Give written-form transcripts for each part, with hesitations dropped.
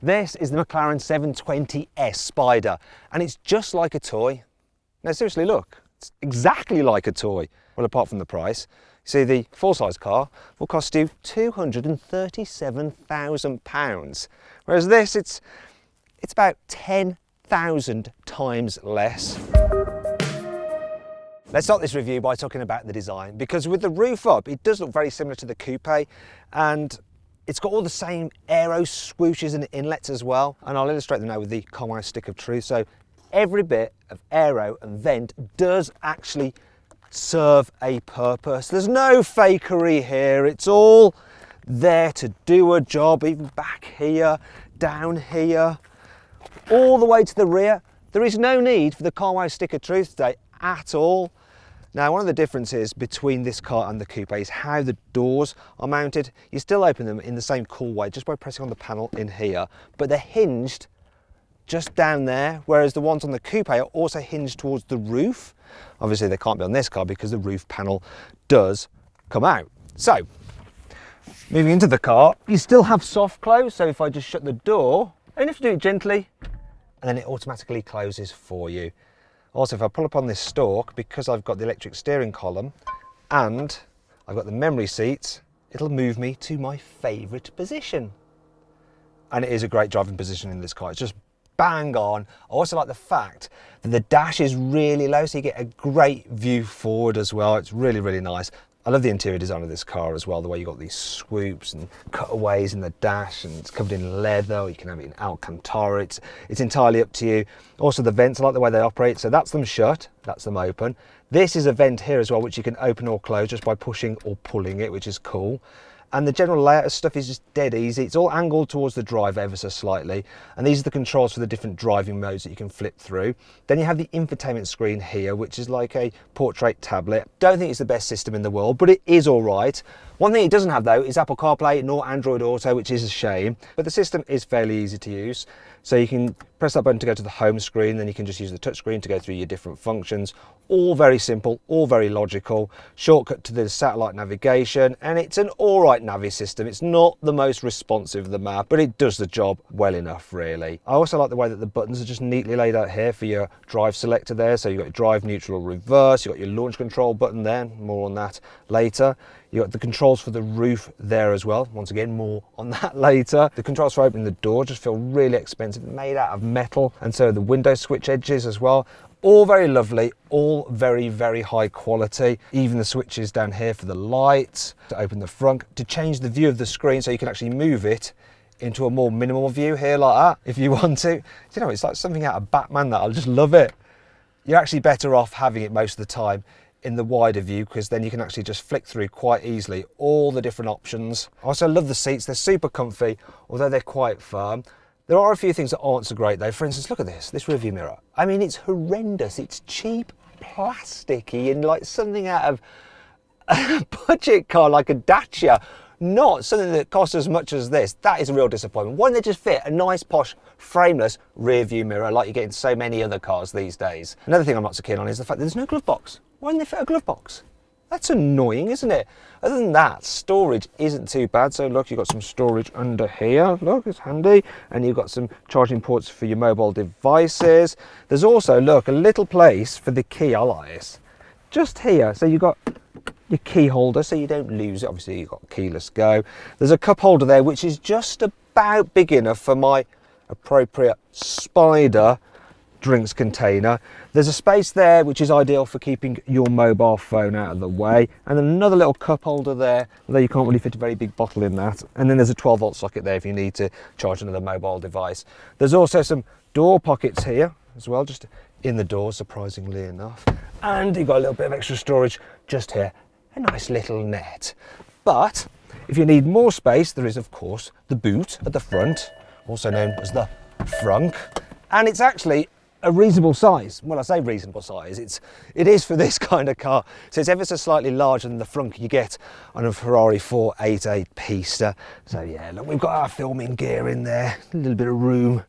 This is the McLaren 720S Spider, and it's just like a toy. Now seriously, look, it's exactly like a toy. Well, apart from the price. You see, the full-size car will cost you £237,000, whereas this, it's about 10,000 times less. Let's start this review by talking about the design, because with the roof up, it does look very similar to the coupe, and it's got all the same aero swooshes and inlets as well, and I'll illustrate them now with the carwow stick of truth. So every bit of aero and vent does actually serve a purpose. There's no fakery here, it's all there to do a job, even back here, down here, all the way to the rear. There is no need for the carwow stick of truth today at all. Now, one of the differences between this car and the coupe is how the doors are mounted. You still open them in the same cool way, just by pressing on the panel in here, but they're hinged just down there, whereas the ones on the coupe are also hinged towards the roof. Obviously, they can't be on this car because the roof panel does come out. So, moving into the car, you still have soft close, so if I just shut the door, I only have to do it gently, and then it automatically closes for you. Also, if I pull up on this stalk, because I've got the electric steering column and I've got the memory seats, it'll move me to my favourite position. And it is a great driving position in this car. It's just bang on. I also like the fact that the dash is really low, so you get a great view forward as well. It's really, really nice. I love the interior design of this car as well, the way you've got these swoops and cutaways in the dash, and it's covered in leather. You can have it in Alcantara. It's entirely up to you. Also the vents, I like the way they operate. So that's them shut, that's them open. This is a vent here as well, which you can open or close just by pushing or pulling it, which is cool. And the general layout of stuff is just dead easy. It's all angled towards the driver ever so slightly. And these are the controls for the different driving modes that you can flip through. Then you have the infotainment screen here, which is like a portrait tablet. Don't think it's the best system in the world, but it is all right. One thing it doesn't have though is Apple CarPlay nor Android Auto, which is a shame. But the system is fairly easy to use. So you can press that button to go to the home screen, then you can just use the touch screen to go through your different functions. All very simple, all very logical. Shortcut to the satellite navigation, and it's an all right Navi system. It's not the most responsive of the map, but it does the job well enough, really. I also like the way that the buttons are just neatly laid out here for your drive selector there. So you've got your drive, neutral, reverse. You've got your launch control button there. More on that later. You've got the controls for the roof there as well. Once again, more on that later. The controls for opening the door just feel really expensive, made out of metal. And so the window switch edges as well. All very lovely, all very, very high quality. Even the switches down here for the lights, to open the front, to change the view of the screen so you can actually move it into a more minimal view here like that, if you want to. You know, it's like something out of Batman, that I just love it. You're actually better off having it most of the time in the wider view, because then you can actually just flick through quite easily all the different options. I also love the seats, they're super comfy, although they're quite firm. There are a few things that aren't so great though. For instance, look at this rearview mirror. I mean, it's horrendous. It's cheap, plasticky, and like something out of a budget car like a Dacia. Not something that costs as much as this. That is a real disappointment. Why don't they just fit a nice, posh, frameless rear view mirror like you get in so many other cars these days? Another thing I'm not so keen on is the fact that there's no glove box. Why don't they fit a glove box? That's annoying, isn't it? Other than that, storage isn't too bad. So look, you've got some storage under here. Look, it's handy. And you've got some charging ports for your mobile devices. There's also, look, a little place for the key. I like this. Just here. So you've got your key holder so you don't lose it. Obviously, you've got keyless go. There's a cup holder there, which is just about big enough for my appropriate Spider drinks container. There's a space there which is ideal for keeping your mobile phone out of the way, and then another little cup holder there, although you can't really fit a very big bottle in that. And then there's a 12-volt socket there if you need to charge another mobile device. There's also some door pockets here as well, just in the door, surprisingly enough. And you've got a little bit of extra storage just here, a nice little net. But if you need more space, there is of course the boot at the front, also known as the frunk, and it's actually a reasonable size. Well, I say reasonable size, it is for this kind of car. So it's ever so slightly larger than the frunk you get on a Ferrari 488 Pista. So yeah, look, we've got our filming gear in there, a little bit of room.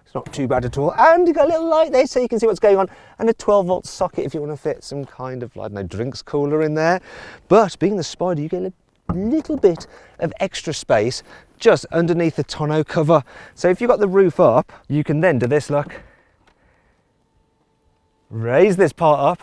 It's not too bad at all. And you've got a little light there so you can see what's going on, and a 12-volt socket if you want to fit some kind of, I don't know, drinks cooler in there. But being the Spider, you get a little bit of extra space just underneath the tonneau cover. So if you've got the roof up, you can then do this, look. Raise this part up,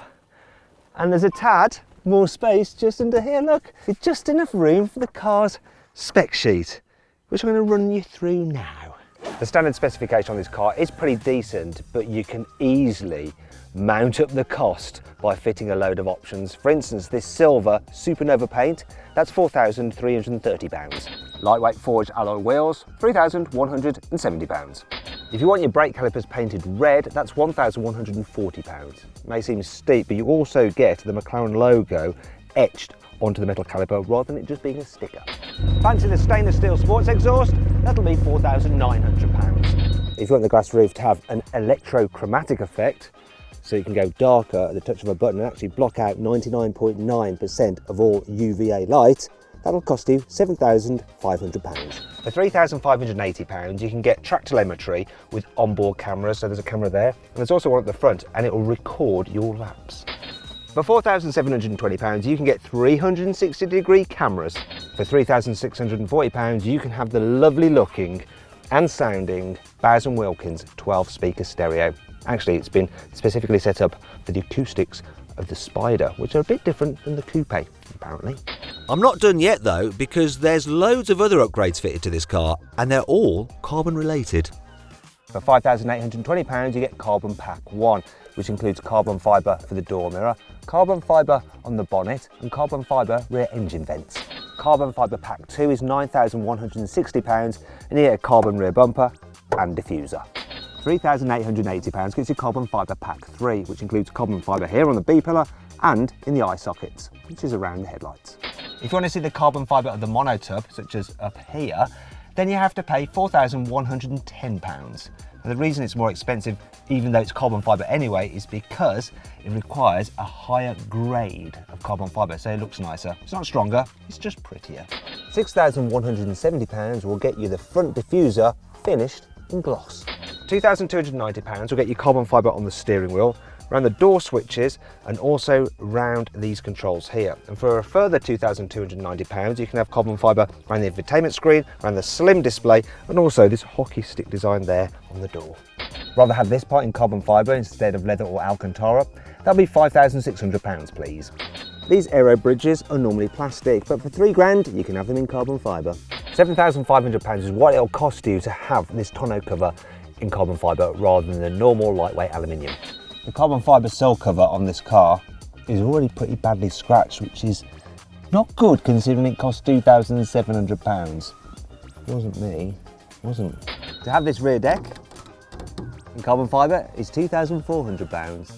and there's a tad more space just under here, look. It's just enough room for the car's spec sheet, which I'm going to run you through now. The standard specification on this car is pretty decent, but you can easily mount up the cost by fitting a load of options. For instance, this silver Supernova paint, that's £4,330. Lightweight forged alloy wheels, £3,170. If you want your brake calipers painted red, that's £1,140. May seem steep, but you also get the McLaren logo etched onto the metal caliper rather than it just being a sticker. Fancy the stainless steel sports exhaust? That'll be £4,900. If you want the glass roof to have an electrochromatic effect, so you can go darker at the touch of a button and actually block out 99.9% of all UVA light, that'll cost you £7,500. For £3,580 you can get track telemetry with onboard cameras, so there's a camera there, and there's also one at the front and it will record your laps. For £4,720 you can get 360-degree cameras. For £3,640 you can have the lovely looking and sounding Bowers & Wilkins 12-speaker stereo. Actually, it's been specifically set up for the acoustics of the Spider, which are a bit different than the coupe, apparently. I'm not done yet though, because there's loads of other upgrades fitted to this car, and they're all carbon related. For £5,820 you get Carbon Pack 1, which includes carbon fibre for the door mirror, carbon fibre on the bonnet, and carbon fibre rear engine vents. Carbon Fibre Pack 2 is £9,160, and you get a carbon rear bumper and diffuser. £3,880 gets you Carbon Fibre Pack 3, which includes carbon fibre here on the B-pillar and in the eye sockets, which is around the headlights. If you want to see the carbon fibre of the monotub, such as up here, then you have to pay £4,110. And the reason it's more expensive, even though it's carbon fibre anyway, is because it requires a higher grade of carbon fibre, so it looks nicer. It's not stronger, it's just prettier. £6,170 will get you the front diffuser finished in gloss. £2,290 will get you carbon fibre on the steering wheel, around the door switches, and also round these controls here. And for a further £2,290 you can have carbon fibre around the infotainment screen, around the slim display, and also this hockey stick design there on the door. Rather have this part in carbon fibre instead of leather or Alcantara? That'll be £5,600 please. These aero bridges are normally plastic, but for £3,000 you can have them in carbon fibre. £7,500 is what it'll cost you to have this tonneau cover in carbon fibre rather than the normal lightweight aluminium. The carbon fibre sill cover on this car is already pretty badly scratched, which is not good considering it cost £2,700. It wasn't me, it wasn't. To have this rear deck in carbon fibre is £2,400.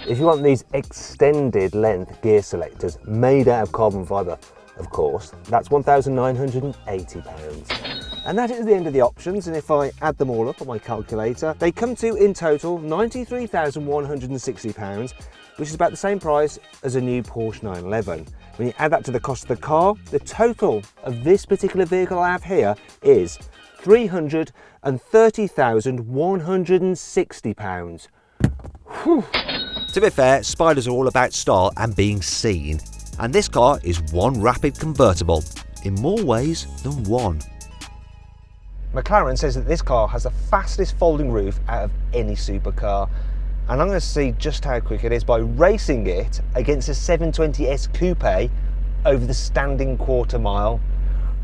If you want these extended length gear selectors made out of carbon fibre, of course, that's £1,980. And that is the end of the options, and if I add them all up on my calculator, they come to, in total, £93,160, which is about the same price as a new Porsche 911. When you add that to the cost of the car, the total of this particular vehicle I have here is £330,160. Whew. To be fair, Spiders are all about style and being seen, and this car is one rapid convertible, in more ways than one. McLaren says that this car has the fastest folding roof out of any supercar, and I'm going to see just how quick it is by racing it against a 720S Coupe over the standing quarter mile.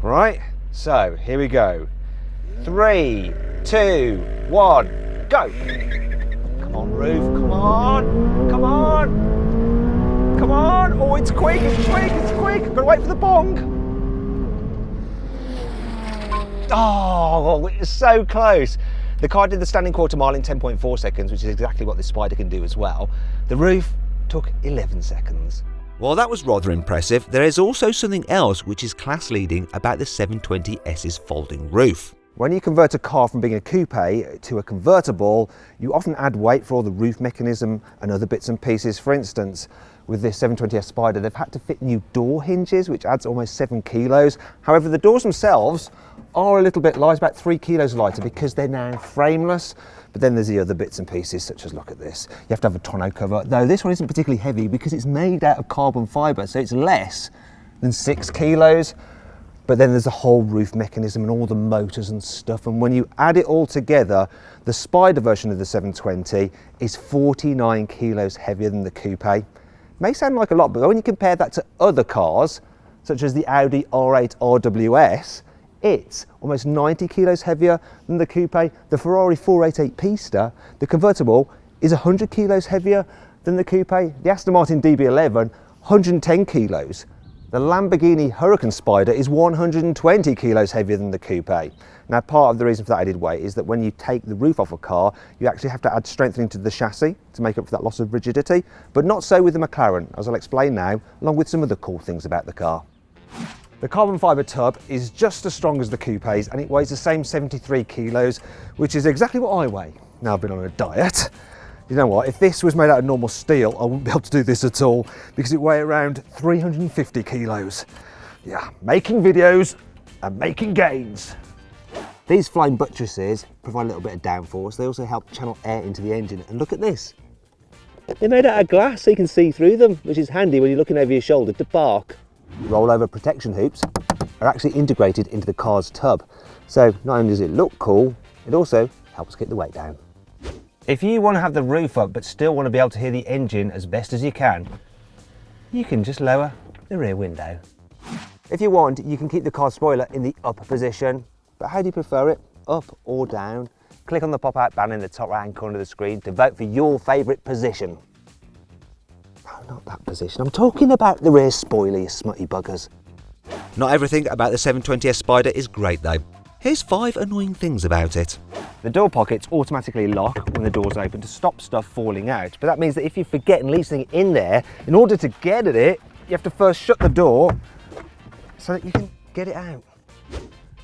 Right, so here we go. 3, 2, 1, go! Come on, roof, come on, come on, come on! Oh, it's quick, it's quick, it's quick! Gotta wait for the bong. Oh, it's so close. The car did the standing quarter mile in 10.4 seconds, which is exactly what this Spider can do as well. The roof took 11 seconds. While that was rather impressive, there is also something else which is class leading about the 720S's folding roof. When you convert a car from being a coupe to a convertible, you often add weight for all the roof mechanism and other bits and pieces. For instance, with this 720S Spider, they've had to fit new door hinges, which adds almost 7 kilos. However, the doors themselves are a little bit light, about 3 kilos lighter, because they're now frameless. But then there's the other bits and pieces, such as, look at this. You have to have a tonneau cover, though this one isn't particularly heavy because it's made out of carbon fibre, so it's less than 6 kilos. But then there's the whole roof mechanism and all the motors and stuff, and when you add it all together, the Spider version of the 720 is 49 kilos heavier than the coupe. May sound like a lot, but when you compare that to other cars, such as the Audi R8 RWS, it's almost 90 kilos heavier than the coupe. The Ferrari 488 Pista, the convertible, is 100 kilos heavier than the coupe. The Aston Martin DB11, 110 kilos. The Lamborghini Huracan Spider is 120 kilos heavier than the coupe. Now, part of the reason for that added weight is that when you take the roof off a car, you actually have to add strengthening to the chassis to make up for that loss of rigidity, but not so with the McLaren, as I'll explain now, along with some other cool things about the car. The carbon fibre tub is just as strong as the coupe's, and it weighs the same 73 kilos, which is exactly what I weigh. Now I've been on a diet. You know what, if this was made out of normal steel, I wouldn't be able to do this at all, because it weighs around 350 kilos. Yeah, making videos and making gains. These flying buttresses provide a little bit of downforce. They also help channel air into the engine. And look at this. They're made out of glass so you can see through them, which is handy when you're looking over your shoulder to park. Rollover protection hoops are actually integrated into the car's tub. So not only does it look cool, it also helps keep the weight down. If you want to have the roof up but still want to be able to hear the engine as best as you can just lower the rear window. If you want, you can keep the car spoiler in the up position, but how do you prefer it, up or down? Click on the pop-out banner in the top right-hand corner of the screen to vote for your favourite position. No, not that position. I'm talking about the rear spoiler, you smutty buggers. Not everything about the 720S Spider is great though. Here's 5 annoying things about it. The door pockets automatically lock when the door's open to stop stuff falling out, but that means that if you forget and leave something in there, in order to get at it, you have to first shut the door so that you can get it out.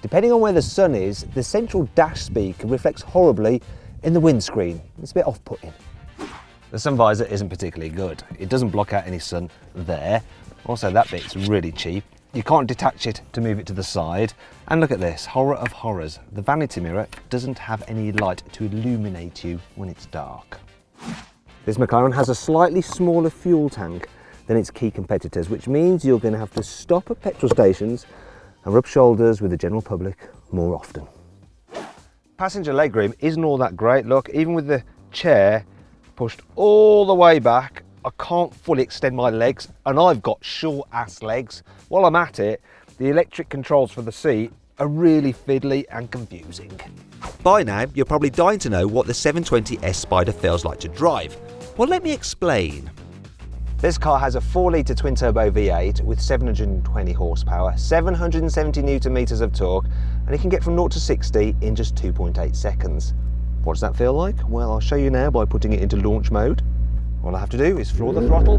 Depending on where the sun is, the central dash speaker reflects horribly in the windscreen. It's a bit off-putting. The sun visor isn't particularly good. It doesn't block out any sun there. Also, that bit's really cheap. You can't detach it to move it to the side. And look at this, horror of horrors. The vanity mirror doesn't have any light to illuminate you when it's dark. This McLaren has a slightly smaller fuel tank than its key competitors, which means you're going to have to stop at petrol stations and rub shoulders with the general public more often. Passenger legroom isn't all that great. Look, even with the chair pushed all the way back, I can't fully extend my legs, and I've got short ass legs. While I'm at it, the electric controls for the seat are really fiddly and confusing. By now, you're probably dying to know what the 720S Spider feels like to drive. Well, let me explain. This car has a 4-litre twin-turbo V8 with 720 horsepower, 770 newton meters of torque, and it can get from 0 to 60 in just 2.8 seconds. What does that feel like? Well, I'll show you now by putting it into launch mode. All I have to do is floor the throttle,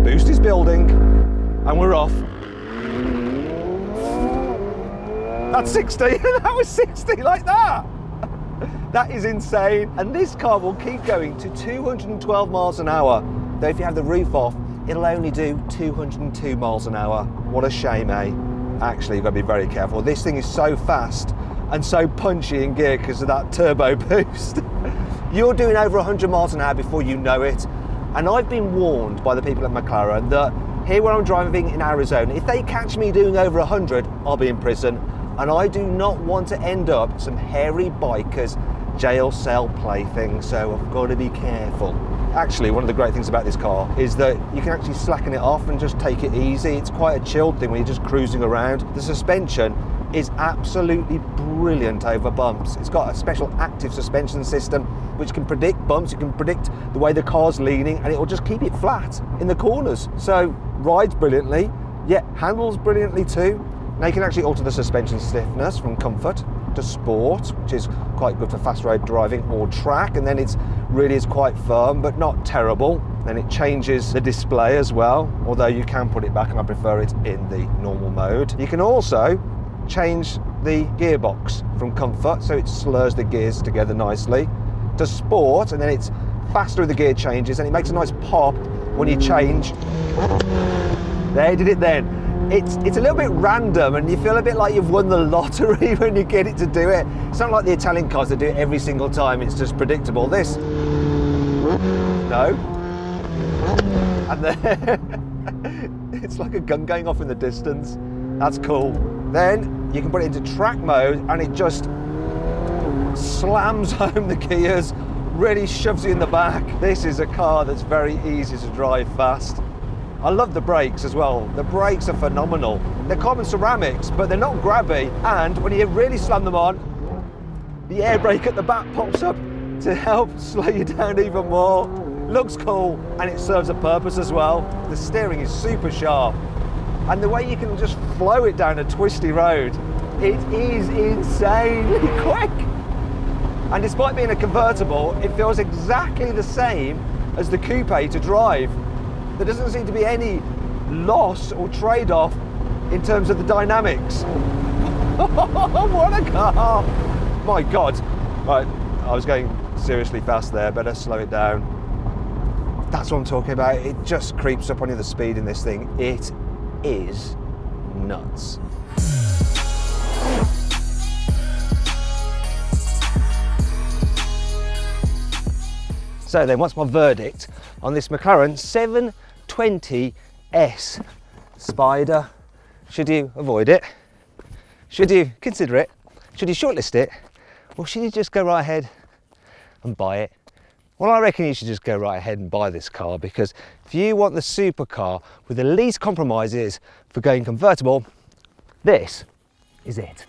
boost is building, and we're off. That's 60, and that was 60 like that. That is insane. And this car will keep going to 212 miles an hour. Though if you have the roof off, it'll only do 202 miles an hour. What a shame, eh? Actually, you've got to be very careful. This thing is so fast and so punchy in gear because of that turbo boost. You're doing over 100 miles an hour before you know it. And I've been warned by the people at McLaren that here where I'm driving in Arizona, if they catch me doing over 100, I'll be in prison. And I do not want to end up some hairy biker's jail cell plaything, so I've got to be careful. Actually, one of the great things about this car is that you can actually slacken it off and just take it easy. It's quite a chilled thing when you're just cruising around. The suspension is absolutely brilliant over bumps. It's got a special active suspension system which can predict bumps, you can predict the way the car's leaning, and it will just keep it flat in the corners. So rides brilliantly, yet handles brilliantly too. Now you can actually alter the suspension stiffness from comfort to sport, which is quite good for fast road driving or track, and then it really is quite firm but not terrible. Then it changes the display as well, although you can put it back, and I prefer it in the normal mode. You can also change the gearbox from comfort, so it slurs the gears together nicely, to sport, and then it's faster with the gear changes, and it makes a nice pop when you change. There, did it then. It's a little bit random, and you feel a bit like you've won the lottery when you get it to do it. It's not like the Italian cars that do it every single time, it's just predictable. This, no. And then, it's like a gun going off in the distance. That's cool. Then you can put it into track mode and it just slams home the gears, really shoves you in the back. This is a car that's very easy to drive fast. I love the brakes as well. The brakes are phenomenal. They're carbon ceramics, but they're not grabby. And when you really slam them on, the air brake at the back pops up to help slow you down even more. Looks cool, and it serves a purpose as well. The steering is super sharp. And the way you can just flow it down a twisty road, it is insanely quick. And despite being a convertible, it feels exactly the same as the coupe to drive. There doesn't seem to be any loss or trade-off in terms of the dynamics. What a car! My God. Right, I was going seriously fast there, better slow it down. That's what I'm talking about. It just creeps up on you, the speed in this thing. It is nuts. So then, what's my verdict on this McLaren 720S Spider? Should you avoid it? Should you consider it? Should you shortlist it? Or should you just go right ahead and buy it? Well, I reckon you should just go right ahead and buy this car, because if you want the supercar with the least compromises for going convertible, this is it.